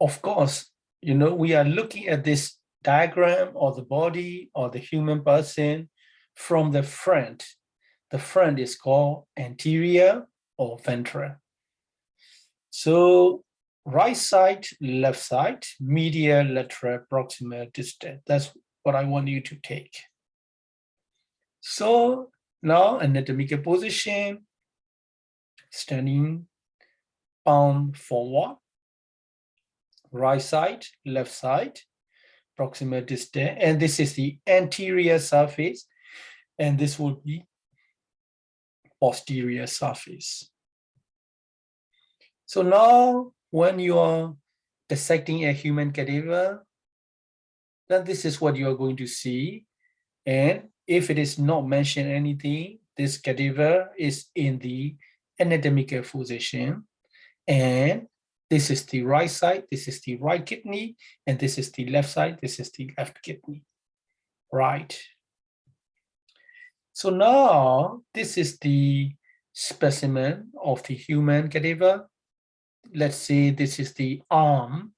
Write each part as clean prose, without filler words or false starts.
of course, we are looking at this diagram or the body or the human person from the front. The front is called anterior or ventral. So right side, left side, medial, lateral, proximal, distal. That's what I want you to take. So now anatomical position, standing palm forward, right side, left side, proximal, distal, and this is the anterior surface, and this will be posterior surface. So now when you are dissecting a human cadaver, then this is what you are going to see. And if it is not mentioned anything, this cadaver is in the anatomical position. And this is the right side, this is the right kidney, and this is the left side, this is the left kidney. Right. So now this is the specimen of the human cadaver. Let's say this is the arm,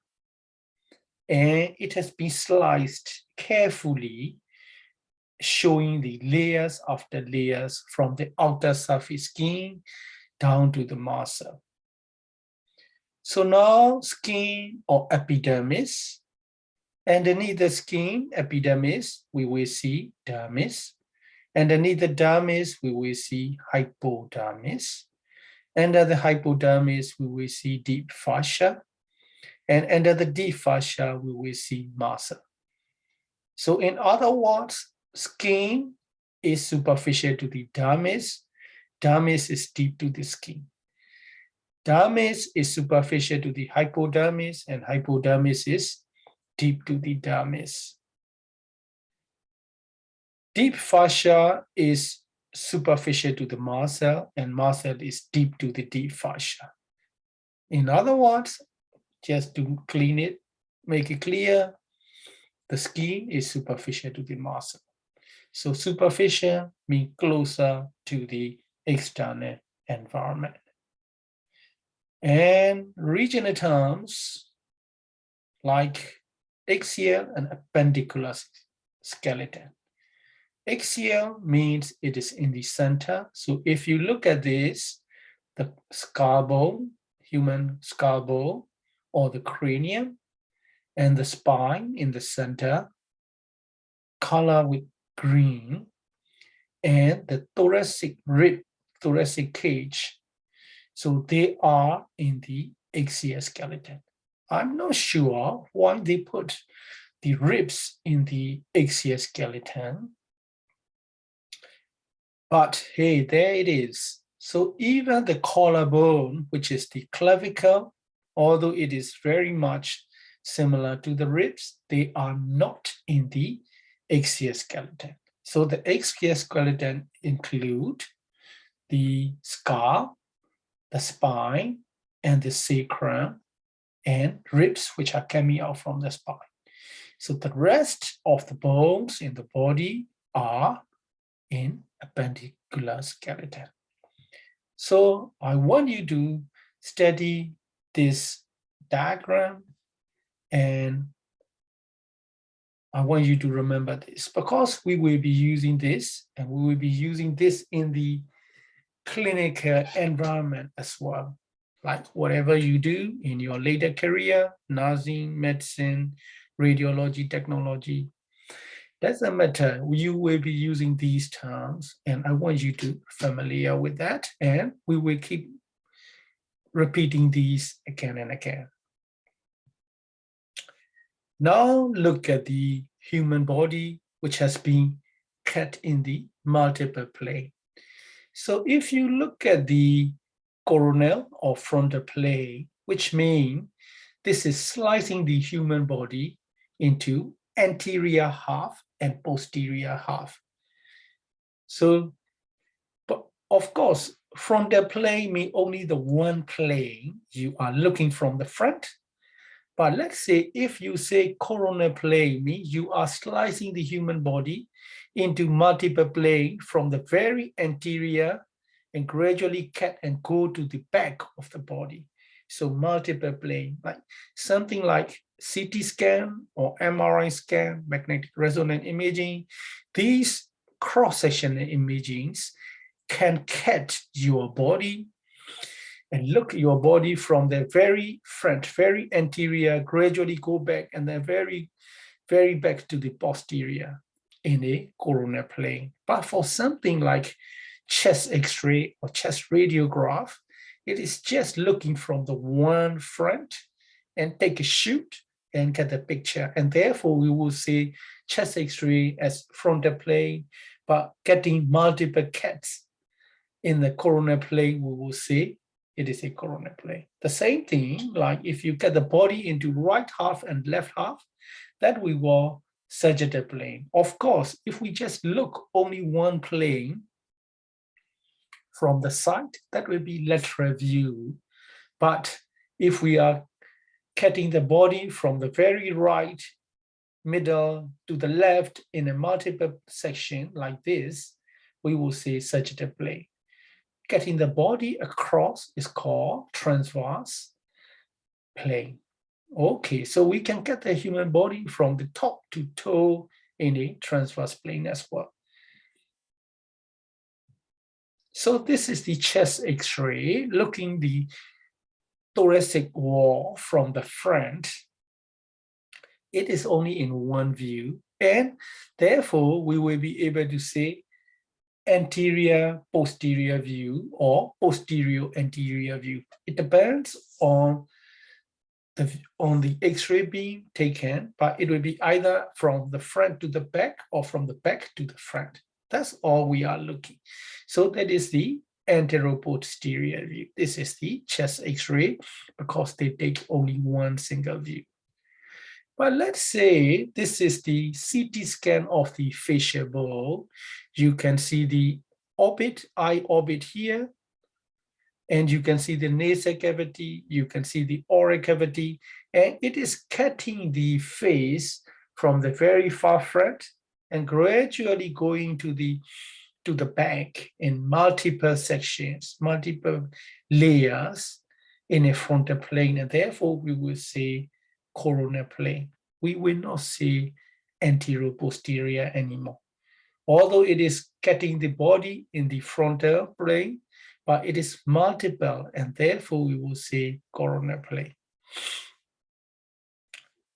and it has been sliced carefully, showing the layers after layers from the outer surface skin down to the muscle. So now skin or epidermis, underneath the skin, epidermis, we will see dermis. Underneath the dermis, we will see hypodermis. Under the hypodermis, we will see deep fascia. And under the deep fascia, we will see muscle. So in other words, skin is superficial to the dermis. Dermis is deep to the skin. Dermis is superficial to the hypodermis, and hypodermis is deep to the dermis. Deep fascia is superficial to the muscle, and muscle is deep to the deep fascia. In other words, just to clean it, make it clear, the skin is superficial to the muscle. So superficial means closer to the external environment. And regional terms like axial and appendicular skeleton. Axial means it is in the center. So if you look at this, the skull bone, human skull bone, or the cranium, and the spine in the center, color with green, and the thoracic rib, thoracic cage. So they are in the axial skeleton. I'm not sure why they put the ribs in the axial skeleton, but hey, there it is. So even the collarbone, which is the clavicle, although it is very much similar to the ribs, they are not in the axial skeleton. So the axial skeleton include the skull, the spine, and the sacrum, and ribs, which are coming out from the spine. So the rest of the bones in the body are in appendicular skeleton. So I want you to study this diagram, and I want you to remember this because we will be using this, and we will be using this in the clinical environment as well. Like whatever you do in your later career, nursing, medicine, radiology, technology, doesn't matter, you will be using these terms, and I want you to be familiar with that, and we will keep repeating these again and again. Now look at the human body, which has been cut in the multiple plane. So if you look at the coronal or frontal plane, which means this is slicing the human body into anterior half and posterior half. So, but of course, frontal plane means only the one plane you are looking from the front. But let's say if you say coronal plane means you are slicing the human body into multiple plane from the very anterior and gradually cut and go to the back of the body. So multiple plane, like something like CT scan or MRI scan, magnetic resonance imaging, these cross-sectional imagings can catch your body and look at your body from the very front, very anterior, gradually go back, and then very back to the posterior in a coronal plane. But for something like chest X-ray or chest radiograph, it is just looking from the one front and take a shoot and get the picture. And therefore, we will see chest X-ray as frontal plane, but getting multiple cuts in the coronal plane, we will see it is a coronal plane. The same thing, like if you get the body into right half and left half, that we will sagittal plane. Of course, if we just look only one plane from the side, that will be lateral view. But if we are cutting the body from the very right, middle to the left in a multiple section like this, we will see sagittal plane. Getting the body across is called transverse plane. Okay, so we can get the human body from the top to toe in a transverse plane as well. So this is the chest X-ray, looking the thoracic wall from the front. It is only in one view, and therefore we will be able to see anterior posterior view or posterior anterior view. It depends on the X-ray beam taken, but it will be either from the front to the back or from the back to the front. That's all we are looking. So that is the anteroposterior view. This is the chest X-ray because they take only one single view. But let's say this is the CT scan of the facial bowl. You can see the orbit, eye orbit here, and you can see the nasal cavity, you can see the oral cavity, and it is cutting the face from the very far front and gradually going to the back in multiple sections, multiple layers in a frontal plane, and therefore we will see coronal plane. We will not see anterior-posterior anymore. Although it is cutting the body in the frontal plane, but it is multiple, and therefore we will see coronal plane.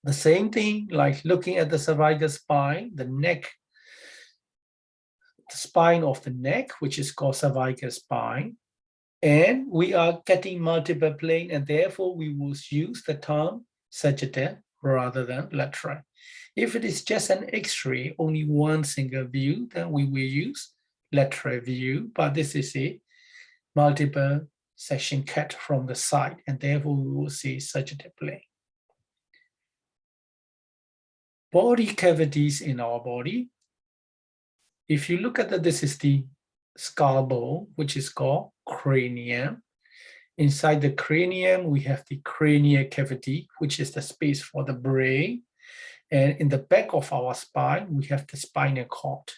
The same thing, like looking at the cervical spine, the neck, the spine of the neck, which is called cervical spine, and we are getting multiple plane, and therefore we will use the term sagittal rather than lateral. If it is just an X-ray, only one single view, then we will use lateral view, but this is a multiple section cut from the side, and therefore we will see sagittal plane. Body cavities in our body. If you look at that, this is the skull bone, which is called cranium. Inside the cranium, we have the cranial cavity, which is the space for the brain. And in the back of our spine, we have the spinal cord.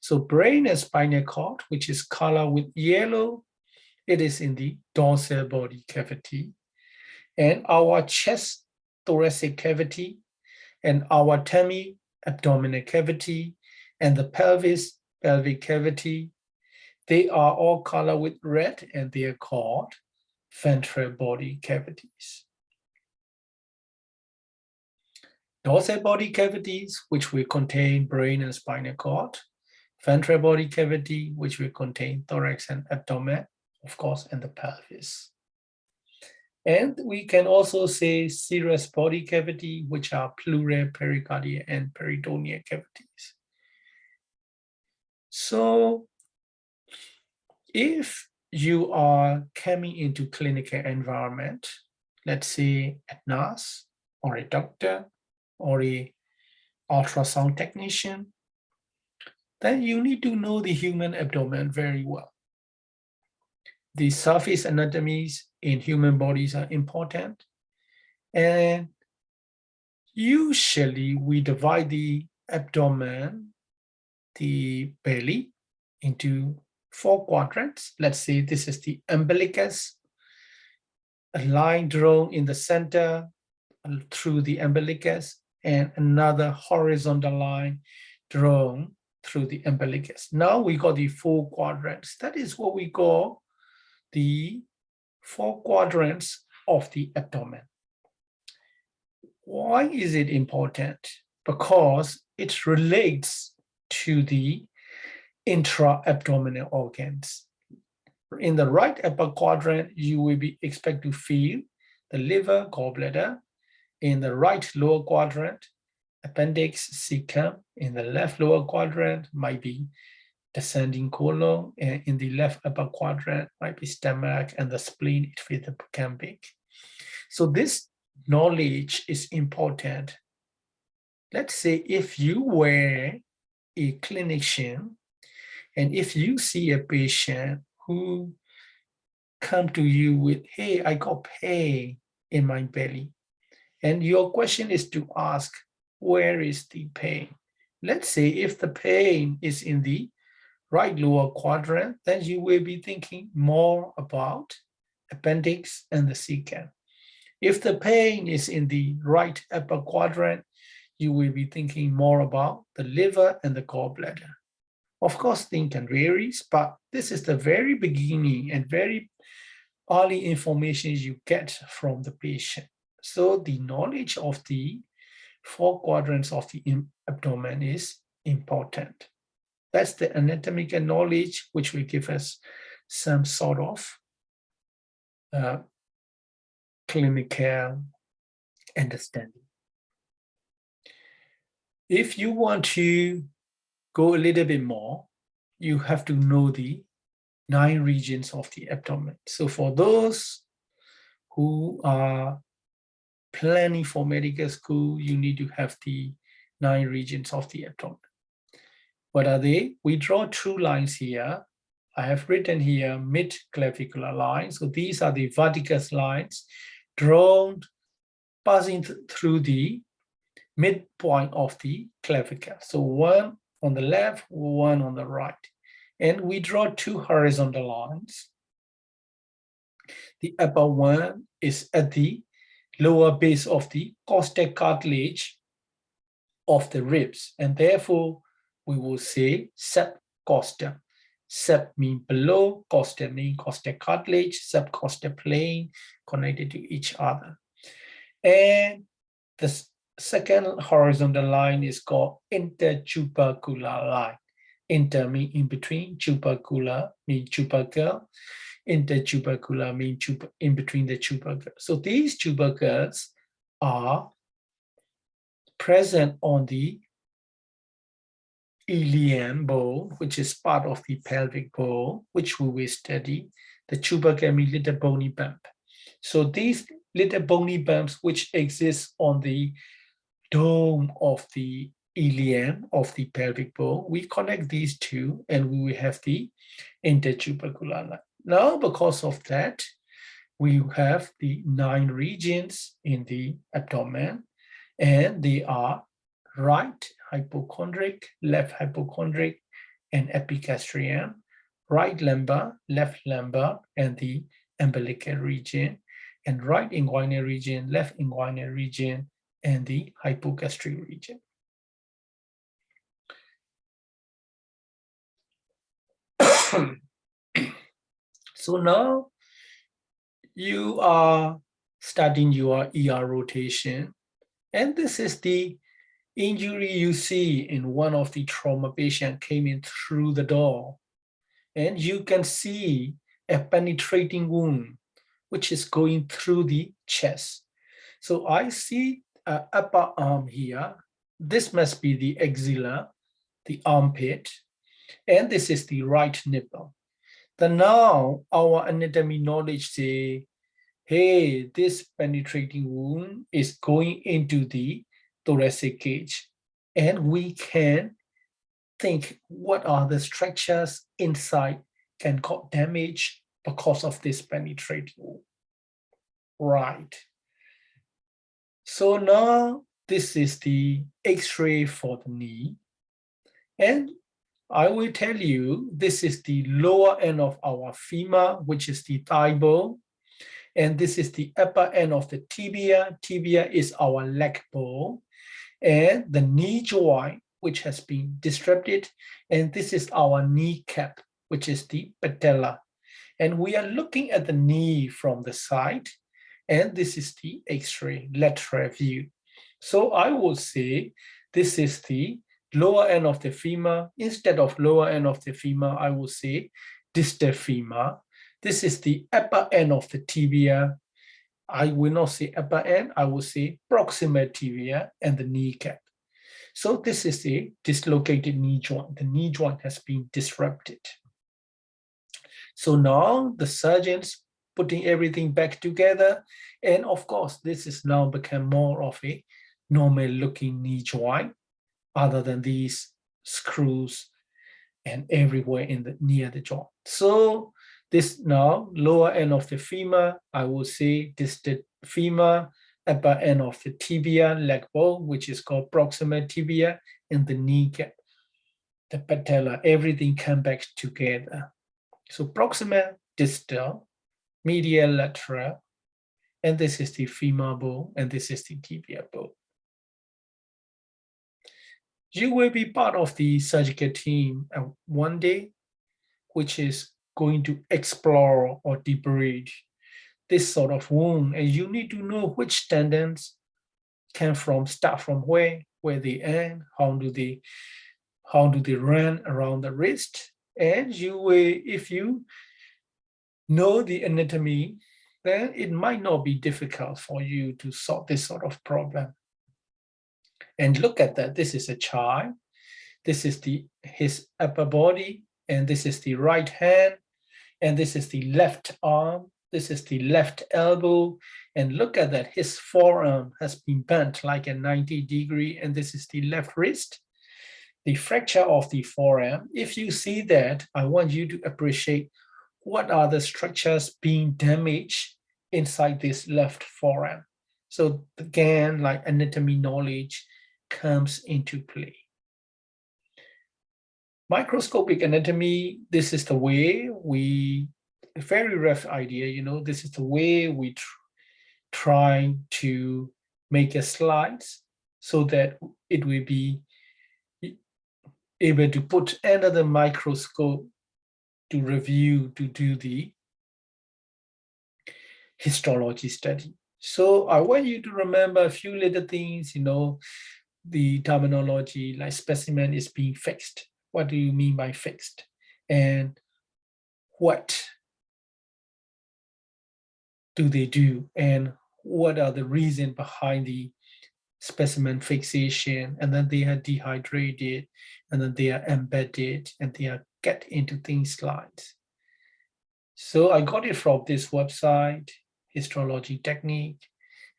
So brain and spinal cord, which is colored with yellow, it is in the dorsal body cavity. And our chest thoracic cavity and our tummy abdominal cavity and the pelvis pelvic cavity, they are all colored with red, and they are called ventral body cavities. Dorsal body cavities, which will contain brain and spinal cord. Ventral body cavity, which will contain thorax and abdomen, of course, and the pelvis. And we can also say serous body cavity, which are pleural, pericardial, and peritoneal cavities. So if you are coming into clinical environment, let's say a nurse or a doctor or a ultrasound technician, then you need to know the human abdomen very well. The surface anatomies in human bodies are important. And usually we divide the abdomen, the belly, into 4 quadrants. Let's say this is the umbilicus. a line drawn in the center through the umbilicus, and another horizontal line drawn through the umbilicus. Now we got the 4 quadrants. That is what we call the 4 quadrants of the abdomen. Why is it important? Because it relates to the intra-abdominal organs. In the right upper quadrant, you will be expect to feel the liver, gallbladder. In the right lower quadrant, appendix, cecum. In the left lower quadrant, might be descending colon, and in the left upper quadrant might be stomach, and the spleen, it feels the cambic. So this knowledge is important. Let's say if you were a clinician, and if you see a patient who come to you with, hey, I got pain in my belly, and your question is to ask, where is the pain? Let's say if the pain is in the right lower quadrant, then you will be thinking more about appendix and the cecum. If the pain is in the right upper quadrant, you will be thinking more about the liver and the gallbladder. Of course, things can vary, but this is the very beginning and very early information you get from the patient. So the knowledge of the 4 quadrants of the abdomen is important. That's the anatomical knowledge which will give us some sort of clinical understanding. If you want to go a little bit more, you have to know the 9 regions of the abdomen. So for those who are planning for medical school, you need to have the 9 regions of the abdomen. What are they? We draw 2 lines here. I have written here mid-clavicular lines. So these are the vertical lines drawn passing through the midpoint of the clavicle. So one on the left, one on the right. And we draw 2 horizontal lines. The upper one is at the lower base of the costal cartilage of the ribs, and therefore we will say subcostal. Sub means below, costal means costal cartilage, subcostal plane connected to each other. And the second horizontal line is called intertubercular line. Inter means in between, tubercular means tubercle, intertubercular means in between the tubercle. So these tubercles are present on the ilium bone, which is part of the pelvic bone, which we will study. The tubercle means little bony bump. So these little bony bumps which exist on the dome of the ilium of the pelvic bone, we connect these two and we will have the intertubercular line. Now, because of that, we have the 9 regions in the abdomen, and they are right hypochondric, left hypochondric, and epigastrium, right lumbar, left lumbar, and the umbilical region, and right inguinal region, left inguinal region, and the hypogastric region. So now you are starting your ER rotation, and this is the injury you see in one of the trauma patients came in through the door, and you can see a penetrating wound which is going through the chest. So I see an upper arm here. This must be the axilla, the armpit, and this is the right nipple. Then now our anatomy knowledge say, hey, this penetrating wound is going into the thoracic cage, and we can think what are the structures inside can got damage because of this penetrating wound. Right. So now this is the X-ray for the knee, and I will tell you this is the lower end of our femur, which is the thigh bone, And this is the upper end of the tibia. Tibia is our leg bone. And the knee joint, which has been disrupted. And this is our kneecap, which is the patella. And we are looking at the knee from the side. And this is the X-ray lateral view. So I will say this is the lower end of the femur. Instead of lower end of the femur, I will say distal femur. This is the upper end of the tibia. I will not say upper end, I will say proximal tibia and the kneecap. So this is a dislocated knee joint. The knee joint has been disrupted. So now the surgeon's putting everything back together. And of course, this is now become more of a normal looking knee joint other than these screws and everywhere in the near the joint. So this now lower end of the femur, I will say distal femur, upper end of the tibia, leg bone, which is called proximal tibia, and the kneecap, the patella, everything come back together. So proximal, distal, medial, lateral, and this is the femur bone, and this is the tibia bone. You will be part of the surgical team one day, which is going to explore or debride this sort of wound, and you need to know which tendons start from where they end, how do they run around the wrist, and you will, if you know the anatomy, then it might not be difficult for you to solve this sort of problem. And look at that. This is a child. This is his upper body, and this is the right hand, and this is the left arm. This is the left elbow. And look at that. His forearm has been bent like a 90-degree, and this is the left wrist. The fracture of the forearm. If you see that, I want you to appreciate what are the structures being damaged inside this left forearm. So again, like anatomy knowledge comes into play. Microscopic anatomy, this is the way a very rough idea, this is the way we try to make a slides so that it will be able to put under the microscope to review, to do the histology study. So I want you to remember a few little things, the terminology like specimen is being fixed. What do you mean by fixed? And what do they do? And what are the reasons behind the specimen fixation? And then they are dehydrated, and then they are embedded, and they are get into thin slides. So I got it from this website, histology technique,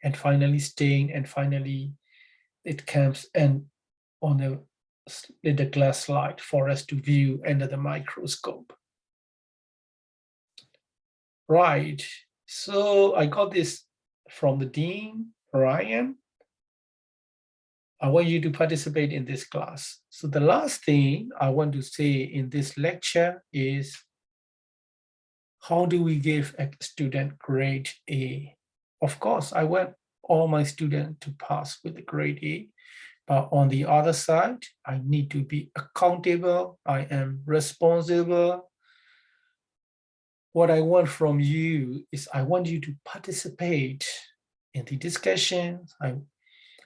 and finally stain, and finally it comes and on a little glass slide for us to view under the microscope. Right, so I got this from the Dean, Ryan. I want you to participate in this class. So the last thing I want to say in this lecture is, how do we give a student grade A? Of course, I want all my students to pass with a grade A, but on the other side, I need to be accountable. I am responsible. What I want from you is I want you to participate in the discussions.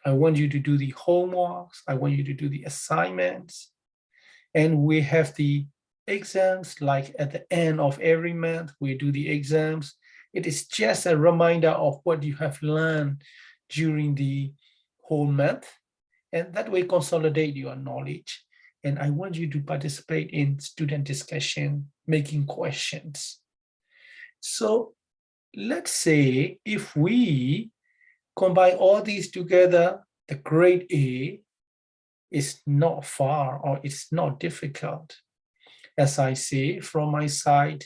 I want you to do the homeworks. I want you to do the assignments. And we have the exams, like at the end of every month, we do the exams. It is just a reminder of what you have learned during the whole month. And that way consolidate your knowledge. And I want you to participate in student discussion, making questions. So let's say if we combine all these together, the grade A is not far, or it's not difficult. As I say, from my side,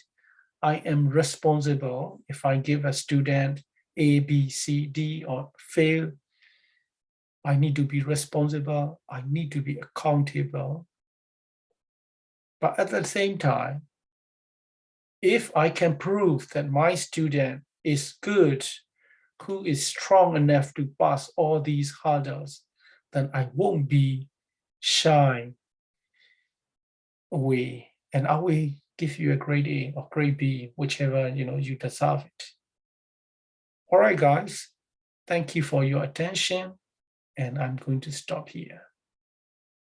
I am responsible. If I give a student A, B, C, D, or fail, I need to be responsible. I need to be accountable. But at the same time, if I can prove that my student is good, who is strong enough to pass all these hurdles, then I won't be shy away, and I will give you a grade A or grade B, whichever you deserve it. All right, guys. Thank you for your attention, and I'm going to stop here.